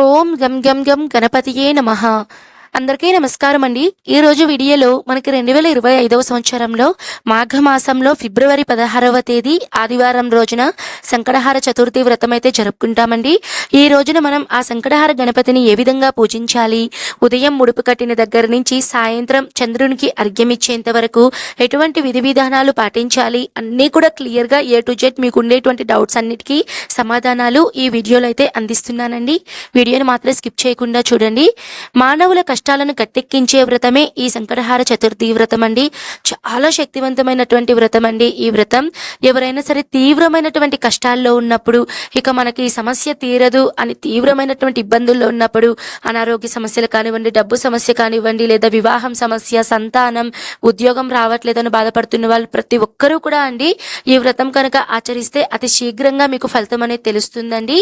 ఓం గం గం గం గణపతియే నమః. అందరికీ నమస్కారం అండి. ఈ రోజు వీడియోలో మనకి 2025వ సంవత్సరంలో మాఘమాసంలో ఫిబ్రవరి 16వ తేదీ ఆదివారం రోజున సంకటహార చతుర్థి వ్రతం అయితే జరుపుకుంటామండి. ఈ రోజున మనం ఆ సంకటహార గణపతిని ఏ విధంగా పూజించాలి, ఉదయం ముడుపు కట్టిన దగ్గర నుంచి సాయంత్రం చంద్రునికి అర్ఘ్యమిచ్చేంత వరకు ఎటువంటి విధి విధానాలు పాటించాలి అన్నీ కూడా క్లియర్గా ఏ టు జెడ్ మీకు ఉండేటువంటి డౌట్స్ అన్నిటికీ సమాధానాలు ఈ వీడియోలో అయితే అందిస్తున్నానండి. వీడియోని మాత్రం స్కిప్ చేయకుండా చూడండి. మానవుల కష్టాలను గట్టెక్కించే వ్రతమే ఈ సంకటహార చతుర్థి వ్రతం అండి. చాలా శక్తివంతమైనటువంటి వ్రతం అండి ఈ వ్రతం. ఎవరైనా సరే తీవ్రమైనటువంటి కష్టాల్లో ఉన్నప్పుడు, ఇక మనకి ఈ సమస్య తీరదు అని తీవ్రమైనటువంటి ఇబ్బందుల్లో ఉన్నప్పుడు, అనారోగ్య సమస్యలు కానివ్వండి, డబ్బు సమస్య కానివ్వండి, లేదా వివాహం సమస్య, సంతానం, ఉద్యోగం రావట్లేదని బాధపడుతున్న వాళ్ళు ప్రతి ఒక్కరూ కూడా అండి ఈ వ్రతం కనుక ఆచరిస్తే అతి శీఘ్రంగా మీకు ఫలితం అనేది తెలుస్తుందండి.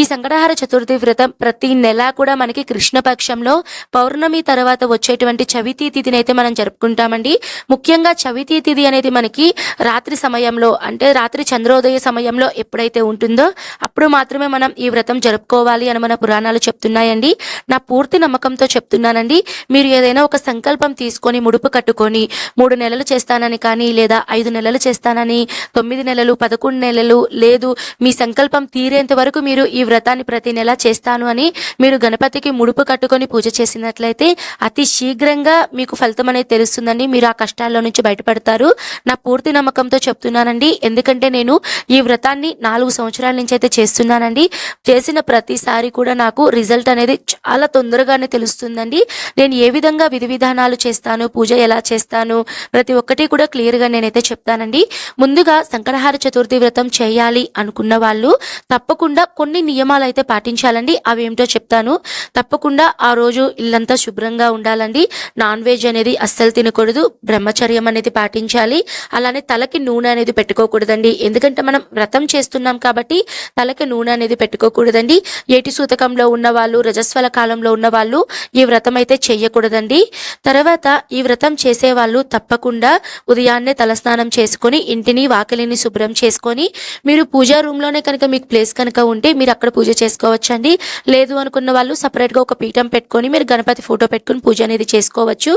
ఈ సంకటహార చతుర్థి వ్రతం ప్రతి నెల కూడా మనకి కృష్ణపక్షంలో పౌర్ణమి తర్వాత వచ్చేటువంటి చవితి తిథిని అయితే మనం జరుపుకుంటామండి. ముఖ్యంగా చవితి తిథి అనేది మనకి రాత్రి సమయంలో, అంటే రాత్రి చంద్రోదయ సమయంలో ఎప్పుడైతే ఉంటుందో అప్పుడు మాత్రమే మనం ఈ వ్రతం జరుపుకోవాలి అని మన పురాణాలు చెప్తున్నాయండి. నా పూర్తి నమ్మకంతో చెప్తున్నానండి. మీరు ఏదైనా ఒక సంకల్పం తీసుకొని ముడుపు కట్టుకొని 3 నెలలు చేస్తానని కానీ, లేదా 5 నెలలు చేస్తానని, 9 నెలలు, 11 నెలలు, లేదు మీ సంకల్పం తీరేంత వరకు మీరు ఈ వ్రతాన్ని ప్రతి నెల చేస్తాను అని మీరు గణపతికి ముడుపు కట్టుకొని పూజ చేసినట్లయితే అతి శీఘ్రంగా మీకు ఫలితం అనేది తెలుస్తుందండి. మీరు ఆ కష్టాల్లో నుంచి బయటపడతారు. నా పూర్తి నమ్మకంతో చెప్తున్నానండి. ఎందుకంటే నేను ఈ వ్రతాన్ని 4 సంవత్సరాల నుంచి అయితే చేస్తున్నానండి. చేసిన ప్రతిసారి కూడా నాకు రిజల్ట్ అనేది చాలా తొందరగానే తెలుస్తుందండి. నేను ఏ విధంగా విధి విధానాలు చేస్తాను, పూజ ఎలా చేస్తాను, ప్రతి ఒక్కటి కూడా క్లియర్గా నేనైతే చెప్తానండి. ముందుగా సంకటహార చతుర్థి వ్రతం చేయాలి అనుకున్న వాళ్ళు తప్పకుండా కొన్ని నియమాలు అయితే పాటించాలండి. అవి ఏమిటో చెప్తాను. తప్పకుండా ఆ రోజు ఇల్లంతా శుభ్రంగా ఉండాలండి. నాన్ వెజ్ అనేది అస్సలు తినకూడదు. బ్రహ్మచర్యం అనేది పాటించాలి. అలానే తలకి నూనె అనేది పెట్టుకోకూడదండి. ఎందుకంటే మనం వ్రతం చేస్తున్నాం కాబట్టి తలకి నూనె అనేది పెట్టుకోకూడదండి. ఏటి సూతకంలో ఉన్న వాళ్ళు, రజస్వల కాలంలో ఉన్న వాళ్ళు ఈ వ్రతం అయితే చెయ్యకూడదండి. తర్వాత ఈ వ్రతం చేసే వాళ్ళు తప్పకుండా ఉదయాన్నే తలస్నానం చేసుకొని ఇంటిని వాకిలిని శుభ్రం చేసుకొని, మీరు పూజా రూమ్లోనే కనుక మీకు ప్లేస్ కనుక ఉంటే మీరు అక్కడ పూజ చేసుకోవచ్చండి. లేదు అనుకున్న వాళ్ళు సపరేట్గా ఒక పీఠం పెట్టుకొని మీరు గణపతి ఫోటో పెట్టుకుని పూజ అనేది చేసుకోవచ్చు.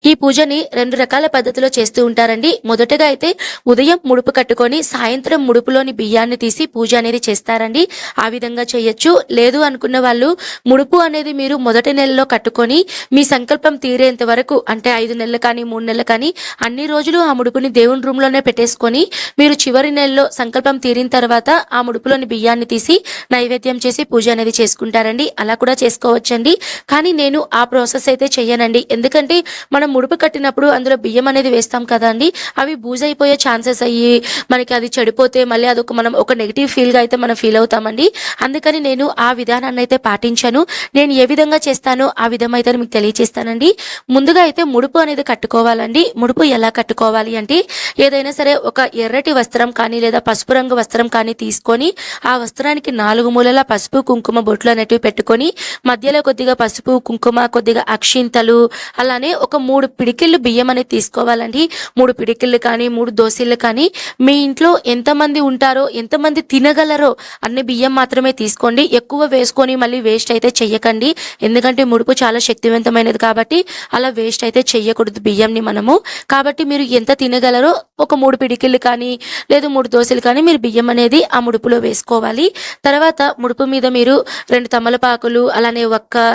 ఈ పూజని 2 రకాల పద్ధతిలో చేస్తూ ఉంటారండి. మొదటగా అయితే ఉదయం ముడుపు కట్టుకొని సాయంత్రం ముడుపులోని బియ్యాన్ని తీసి పూజ అనేది చేస్తారండి. ఆ విధంగా చేయొచ్చు. లేదు అనుకున్న వాళ్ళు ముడుపు అనేది మీరు మొదటి నెలలో కట్టుకొని మీ సంకల్పం తీరేంత వరకు, అంటే 5 నెలలు కానీ 3 నెలలు కానీ అన్ని రోజులు ఆ ముడుపుని దేవుని రూమ్లోనే పెట్టేసుకొని మీరు చివరి నెలలో సంకల్పం తీరిన తర్వాత ఆ ముడుపులోని బియ్యాన్ని తీసి నైవేద్యం చేసి పూజ అనేది చేసుకుంటారండి. అలా కూడా చేసుకోవచ్చండి. కానీ నేను ఆ ప్రాసెస్ అయితే చెయ్యనండి. ఎందుకంటే మనం ముడుపు కట్టినప్పుడు అందులో బియ్యం అనేది వేస్తాం కదా అండి, అవి బూజైపోయే ఛాన్సెస్ అయ్యి మనకి అది చెడిపోతే మళ్ళీ అదొక మనం ఒక నెగిటివ్ ఫీల్గా అయితే మనం ఫీల్ అవుతామండి. అందుకని నేను ఆ విధానాన్ని అయితే పాటించాను. నేను ఏ విధంగా చేస్తానో ఆ విధం అయితే మీకు తెలియచేస్తానండి. ముందుగా అయితే ముడుపు అనేది కట్టుకోవాలండి. ముడుపు ఎలా కట్టుకోవాలి అంటే, ఏదైనా సరే ఒక ఎర్రటి వస్త్రం కానీ లేదా పసుపు రంగు వస్త్రం కానీ తీసుకొని ఆ వస్త్రానికి 4 మూలల పసుపు కుంకుమ బొట్లు అనేటివి పెట్టుకొని మధ్యలో కొద్దిగా పసుపు కుంకుమ, కొద్దిగా అక్షింతలు, అలానే ఒక 3 పిడికిళ్ళు బియ్యం అనేది తీసుకోవాలండి. 3 పిడికిళ్ళు కానీ 3 దోశలు కానీ మీ ఇంట్లో ఎంతమంది ఉంటారో, ఎంతమంది తినగలరో అన్ని బియ్యం మాత్రమే తీసుకోండి. ఎక్కువ వేసుకొని మళ్ళీ వేస్ట్ అయితే చెయ్యకండి. ఎందుకంటే ముడుపు చాలా శక్తివంతమైనది కాబట్టి అలా వేస్ట్ అయితే చెయ్యకూడదు బియ్యంని మనము. కాబట్టి మీరు ఎంత తినగలరో ఒక 3 పిడికిళ్ళు కానీ లేదు 3 దోశలు కానీ మీరు బియ్యం అనేది ఆ ముడుపులో వేసుకోవాలి. తర్వాత ముడుపు మీద మీరు 2 తమలపాకులు, అలానే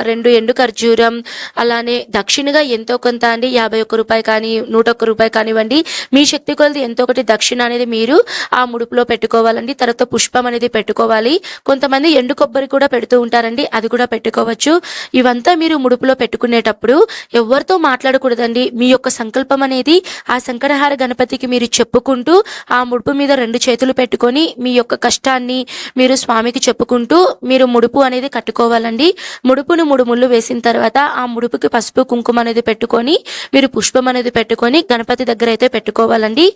2 ఎండు ఖర్జూరం, అలానే దక్షిణగా ఎంతో కొంత అండి, 51 రూపాయి కానీ 101 రూపాయి కానివ్వండి, మీ శక్తి కొలది ఎంతో ఒకటి దక్షిణ అనేది మీరు ఆ ముడుపులో పెట్టుకోవాలండి. తర్వాత పుష్పం అనేది పెట్టుకోవాలి. కొంతమంది ఎండు కొబ్బరి కూడా పెడుతూ ఉంటారండి, అది కూడా పెట్టుకోవచ్చు. ఇవంతా మీరు ముడుపులో పెట్టుకునేటప్పుడు ఎవరితో మాట్లాడకూడదండి. మీ యొక్క సంకల్పం అనేది ఆ సంకటహార గణపతికి మీరు చెప్పుకుంటూ ఆ ముడుపు మీద 2 చేతులు పెట్టుకొని మీ యొక్క కష్టాన్ని మీరు స్వామికి చెప్పుకుంటూ మీరు ముడుపు అనేది కట్టుకోవాలండి. ముడుపును 3 ముళ్ళు వేసిన తర్వాత ఆ ముడుపుకి పసుపు కుంకుమ అనేది పెట్టుకొని మీరు పుష్పం అనేది పెట్టుకొని గణపతి దగ్గర అయితే పెట్టుకోవాలండి.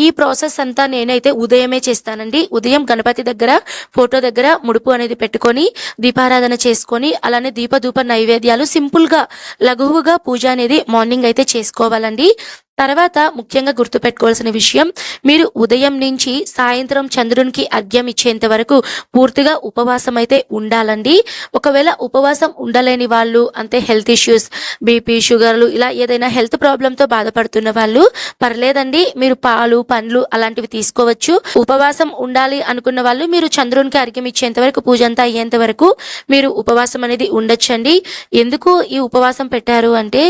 ఈ ప్రాసెస్ అంతా నేనైతే ఉదయమే చేస్తానండి. ఉదయం గణపతి దగ్గర ఫోటో దగ్గర ముడుపు అనేది పెట్టుకొని దీపారాధన చేసుకొని, అలానే దీపధూప నైవేద్యాలు సింపుల్గా లఘువుగా పూజ అనేది మార్నింగ్ అయితే చేసుకోవాలండి. తర్వాత ముఖ్యంగా గుర్తుపెట్టుకోవాల్సిన విషయం, మీరు ఉదయం నుంచి సాయంత్రం చంద్రునికి అర్ఘ్యం ఇచ్చేంత వరకు పూర్తిగా ఉపవాసం అయితే ఉండాలండి. ఒకవేళ ఉపవాసం ఉండలేని వాళ్ళు, అంటే హెల్త్ ఇష్యూస్, బీపీ, షుగర్లు ఇలా ఏదైనా హెల్త్ ప్రాబ్లంతో బాధపడుతున్న వాళ్ళు పర్లేదండి, మీరు పాలు, పండ్లు అలాంటివి తీసుకోవచ్చు. ఉపవాసం ఉండాలి అనుకున్న వాళ్ళు మీరు చంద్రునికి అర్ఘ్యం ఇచ్చేంత వరకు, పూజ అంతా అయ్యేంత వరకు మీరు ఉపవాసం అనేది ఉండొచ్చండి. ఎందుకు ఈ ఉపవాసం పెట్టారు అంటే,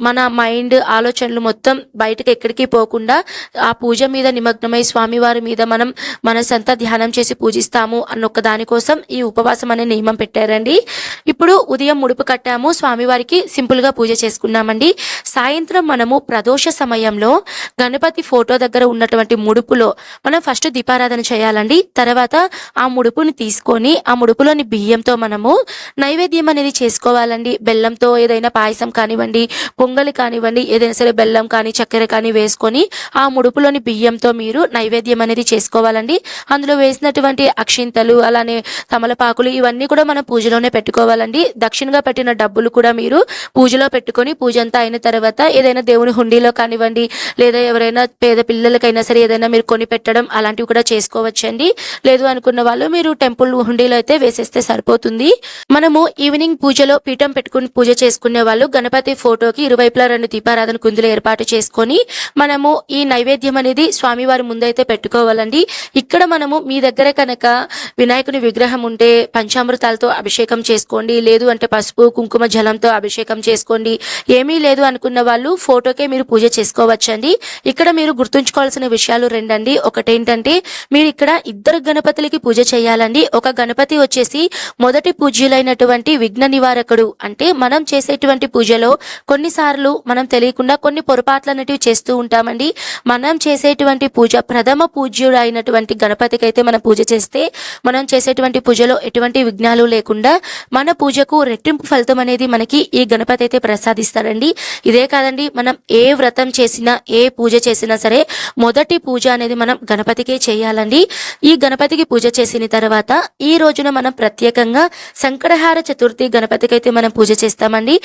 మన మైండ్, ఆలోచనలు మొత్తం బయటకు ఎక్కడికి పోకుండా ఆ పూజ మీద నిమగ్నమై స్వామివారి మీద మనం మనసంతా ధ్యానం చేసి పూజిస్తాము అన్నొక్క దానికోసం ఈ ఉపవాసం అనే నియమం పెట్టారండి. ఇప్పుడు ఉదయం ముడుపు కట్టాము, స్వామివారికి సింపుల్గా పూజ చేసుకున్నామండి. సాయంత్రం మనము ప్రదోష సమయంలో గణపతి ఫోటో దగ్గర ఉన్నటువంటి ముడుపులో మనం ఫస్ట్ దీపారాధన చేయాలండి. తర్వాత ఆ ముడుపుని తీసుకొని ఆ ముడుపులోని బియ్యంతో మనము నైవేద్యం అనేది చేసుకోవాలండి. బెల్లంతో ఏదైనా పాయసం కానివ్వండి, పొంగలి కానివ్వండి, ఏదైనా సరే బెల్లం కానీ చక్కెర కానీ వేసుకొని ఆ ముడుపులోని బియ్యంతో మీరు నైవేద్యం అనేది చేసుకోవాలండి. అందులో వేసినటువంటి అక్షింతలు, అలానే తమలపాకులు ఇవన్నీ కూడా మనం పూజలోనే పెట్టుకోవాలండి. దక్షిణగా పెట్టిన డబ్బులు కూడా మీరు పూజలో పెట్టుకొని పూజ అంతా అయిన తర్వాత ఏదైనా దేవుని హుండీలో కానివ్వండి, లేదా ఎవరైనా పేద పిల్లలకైనా సరే ఏదైనా మీరు కొని పెట్టడం అలాంటివి కూడా చేసుకోవచ్చండి. లేదు అనుకున్న వాళ్ళు మీరు టెంపుల్ హుండీలో అయితే వేసేస్తే సరిపోతుంది. మనము ఈవినింగ్ పూజలో పీఠం పెట్టుకుని పూజ చేసుకునే వాళ్ళు గణపతి ఫోటోకి ఇరువైపులా 2 దీపారాధన కుందులు ఏర్పాటు చేసుకొని మనము ఈ నైవేద్యం అనేది స్వామివారి ముందైతే పెట్టుకోవాలండి. ఇక్కడ మనము మీ దగ్గర కనుక వినాయకుని విగ్రహం ఉంటే పంచామృతాలతో అభిషేకం చేసుకోండి, లేదు అంటే పసుపు కుంకుమ జలంతో అభిషేకం చేసుకోండి. ఏమీ లేదు అనుకున్న వాళ్ళు ఫోటోకే మీరు పూజ చేసుకోవచ్చండి. ఇక్కడ మీరు గుర్తుంచుకోవాల్సిన విషయాలు 2 అండి. ఒకటేంటంటే, మీరు ఇక్కడ 2 గణపతులకి పూజ చేయాలండి. ఒక గణపతి వచ్చేసి మొదటి పూజ్యులైనటువంటి విఘ్న నివారకుడు. అంటే మనం చేసేటువంటి పూజలో కొన్నిసార్లు మనం తెలియకుండా కొన్ని పొరపాట్లు అనేటివి చేస్తూ ఉంటామండి. మనం చేసేటువంటి పూజ ప్రథమ పూజ్యుడు అయినటువంటి గణపతికి అయితే మనం పూజ చేస్తే మనం చేసేటువంటి పూజలో ఎటువంటి విఘ్నాలు లేకుండా మన పూజకు రెట్టింపు ఫలితం అనేది మనకి ఈ గణపతి అయితే ప్రసాదిస్తారండి. ఇదే కాదండి, మనం ఏ వ్రతం చేసినా, ఏ పూజ చేసినా సరే మొదటి పూజ అనేది మనం గణపతికే చేయాలండి. ఈ గణపతికి పూజ చేసిన తర్వాత ఈ రోజున మనం ప్రత్యేకంగా సంకటహార చతుర్థి గణపతికి అయితే మనం పూజ చేస్తామండి.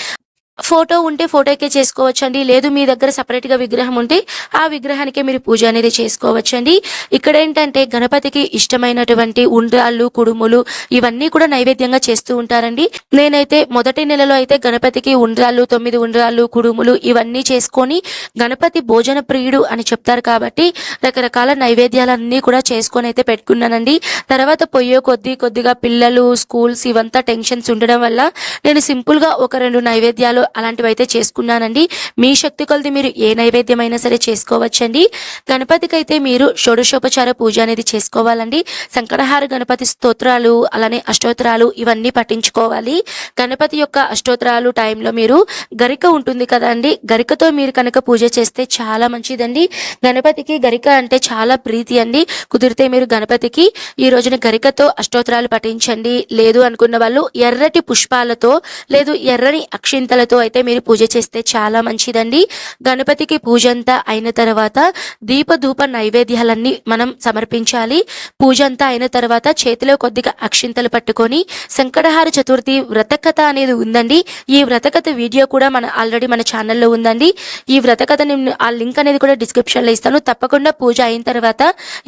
ఫోటో ఉంటే ఫోటోకే చేసుకోవచ్చండి. లేదు మీ దగ్గర సపరేట్గా విగ్రహం ఉంటే ఆ విగ్రహానికే మీరు పూజ అనేది చేసుకోవచ్చండి. ఇక్కడ ఏంటంటే గణపతికి ఇష్టమైనటువంటి ఉండ్రాళ్ళు, కుడుములు ఇవన్నీ కూడా నైవేద్యంగా చేస్తూ ఉంటారండి. నేనైతే మొదటి నెలలో అయితే గణపతికి ఉండ్రాళ్ళు, 9 ఉండ్రాళ్ళు, కుడుములు ఇవన్నీ చేసుకొని, గణపతి భోజన ప్రియుడు అని చెప్తారు కాబట్టి రకరకాల నైవేద్యాలన్నీ కూడా చేసుకొని అయితే పెట్టుకున్నానండి. తర్వాత పొయ్యే కొద్దిగా పిల్లలు, స్కూల్స్ ఇవంతా టెన్షన్స్ ఉండడం వల్ల నేను సింపుల్గా ఒక 2 నైవేద్యాలు అలాంటివి అయితే చేసుకున్నానండి. మీ శక్తి కొలది మీరు ఏ నైవేద్యం అయినా సరే చేసుకోవచ్చండి. గణపతికి అయితే మీరు షోడశోపచార పూజ అనేది చేసుకోవాలండి. సంకటహార గణపతి స్తోత్రాలు, అలానే అష్టోత్తరాలు ఇవన్నీ పఠించుకోవాలి. గణపతి యొక్క అష్టోత్తరాలు టైంలో మీరు గరిక ఉంటుంది కదండి, గరికతో మీరు కనుక పూజ చేస్తే చాలా మంచిదండి. గణపతికి గరిక అంటే చాలా ప్రీతి అండి. కుదిరితే మీరు గణపతికి ఈ రోజున గరికతో అష్టోత్తరాలు పఠించండి. లేదు అనుకున్న వాళ్ళు ఎర్రటి పుష్పాలతో, లేదు ఎర్రని అక్షింతలతో అయితే మీరు పూజ చేస్తే చాలా మంచిదండి. గణపతికి పూజ అంతా అయిన తర్వాత దీపధూప నైవేద్యాలన్నీ మనం సమర్పించాలి. పూజ అంతా అయిన తర్వాత చేతిలో కొద్దిగా అక్షింతలు పట్టుకొని సంకటహార చతుర్థి వ్రతకథ అనేది ఉందండి. ఈ వ్రతకథ వీడియో కూడా ఆల్రెడీ మన ఛానల్లో ఉందండి. ఈ వ్రతకథ ఆ లింక్ అనేది కూడా డిస్క్రిప్షన్లో ఇస్తాను. తప్పకుండా పూజ అయిన తర్వాత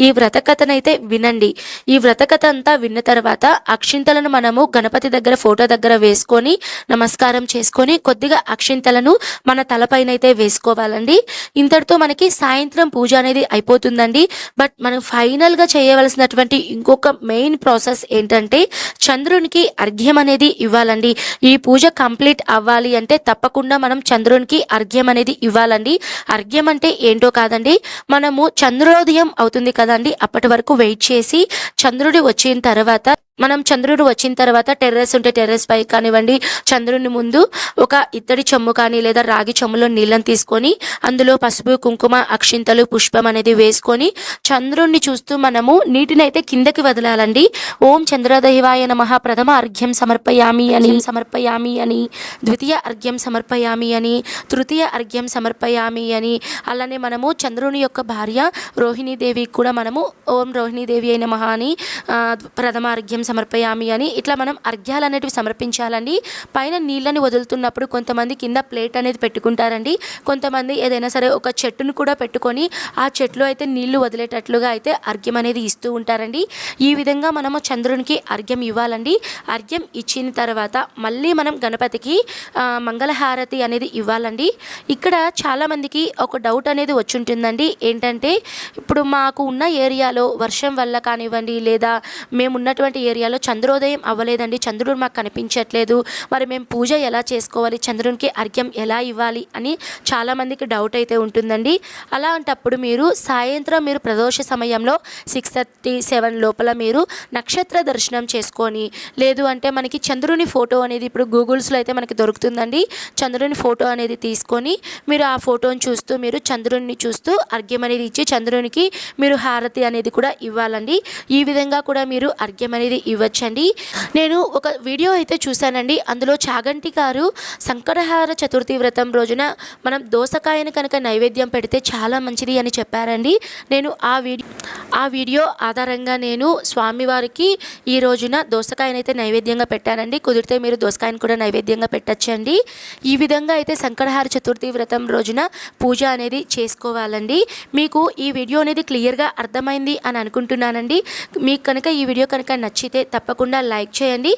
ఈ వ్రతకథనైతే వినండి. ఈ వ్రతకథ అంతా విన్న తర్వాత అక్షింతలను మనము గణపతి దగ్గర ఫోటో దగ్గర వేసుకొని నమస్కారం చేసుకొని కొద్దిగా అక్షింతలను మన తలపైన అయితే వేసుకోవాలండి. ఇంతటితో మనకి సాయంత్రం పూజ అనేది అయిపోతుందండి. బట్ మనం ఫైనల్గా చేయవలసినటువంటి ఇంకొక మెయిన్ ప్రాసెస్ ఏంటంటే, చంద్రునికి అర్ఘ్యం అనేది ఇవ్వాలండి. ఈ పూజ కంప్లీట్ అవ్వాలి అంటే తప్పకుండా మనం చంద్రునికి అర్ఘ్యం అనేది ఇవ్వాలండి. అర్ఘ్యం అంటే ఏంటో కాదండి, మనము చంద్రోదయం అవుతుంది కదండి, అప్పటి వరకు వెయిట్ చేసి చంద్రుడు వచ్చిన తర్వాత టెర్రస్ ఉంటే టెర్రస్ పై కానివ్వండి, చంద్రుని ముందు ఒక ఇత్తడి చెమ్ము కానీ లేదా రాగి చెమ్ములో నీళ్ళని తీసుకొని అందులో పసుపు, కుంకుమ, అక్షింతలు, పుష్పం అనేది వేసుకొని చంద్రుణ్ణి చూస్తూ మనము నీటిని అయితే కిందకి వదలాలండి. ఓం చంద్రదైవాయ నమః ప్రథమ అర్ఘ్యం సమర్పయామి అని, ద్వితీయ అర్ఘ్యం సమర్పయామి అని, తృతీయ అర్ఘ్యం సమర్పయామి అని, అలానే మనము చంద్రుని యొక్క భార్య రోహిణీదేవికి కూడా మనము ఓం రోహిణీదేవి అయిన నమః అని ప్రథమ అర్ఘ్యం సమర్పయామి అని ఇట్లా మనం అర్ఘ్యాలు అనేటివి సమర్పించాలండి. పైన నీళ్ళని వదులుతున్నప్పుడు కొంతమంది కింద ప్లేట్ అనేది పెట్టుకుంటారండి. కొంతమంది ఏదైనా సరే ఒక చెట్టును కూడా పెట్టుకొని ఆ చెట్లో అయితే నీళ్లు వదిలేటట్లుగా అయితే అర్ఘ్యం అనేది ఇస్తూ ఉంటారండి. ఈ విధంగా మనము చంద్రునికి అర్ఘ్యం ఇవ్వాలండి. అర్ఘ్యం ఇచ్చిన తర్వాత మళ్ళీ మనం గణపతికి మంగళహారతి అనేది ఇవ్వాలండి. ఇక్కడ చాలామందికి ఒక డౌట్ అనేది వచ్చి ఉంటుందండి. ఏంటంటే ఇప్పుడు మాకు ఉన్న ఏరియాలో వర్షం వల్ల కానివ్వండి, లేదా మేము ఉన్నటువంటి ఏరియాలో చంద్రోదయం అవ్వలేదండి, చంద్రుడు మాకు కనిపించట్లేదు, మరి మేము పూజ ఎలా చేసుకోవాలి, చంద్రునికి అర్ఘ్యం ఎలా ఇవ్వాలి అని చాలామందికి డౌట్ అయితే ఉంటుందండి. అలాంటప్పుడు మీరు సాయంత్రం మీరు ప్రదోష సమయంలో 6:37 లోపల మీరు నక్షత్ర దర్శనం చేసుకొని, లేదు అంటే మనకి చంద్రుని ఫోటో అనేది ఇప్పుడు గూగుల్స్లో అయితే మనకి దొరుకుతుందండి. చంద్రుని ఫోటో అనేది తీసుకొని మీరు ఆ ఫోటోని చూస్తూ మీరు చంద్రుడిని చూస్తూ అర్ఘ్యం అనేది ఇచ్చి చంద్రునికి మీరు హారతి అనేది కూడా ఇవ్వాలండి. ఈ విధంగా కూడా మీరు అర్ఘ్యం అనేది ఇవ్వచ్చండి. నేను ఒక వీడియో అయితే చూశానండి. అందులో చాగంటి గారు సంకటహార చతుర్థి వ్రతం రోజున మనం దోసకాయను కనుక నైవేద్యం పెడితే చాలా మంచిది అని చెప్పారండి. నేను ఆ వీడియో ఆధారంగా నేను స్వామివారికి ఈ రోజున దోసకాయనైతే నైవేద్యంగా పెట్టానండి. కుదిరితే మీరు దోసకాయను కూడా నైవేద్యంగా పెట్టచ్చండి. ఈ విధంగా అయితే సంకటహార చతుర్థి వ్రతం రోజున పూజ అనేది చేసుకోవాలండి. మీకు ఈ వీడియో అనేది క్లియర్గా అర్థమైంది అని అనుకుంటున్నానండి. మీకు కనుక ఈ వీడియో కనుక నచ్చితే తప్పకుండా లైక్ చేయండి.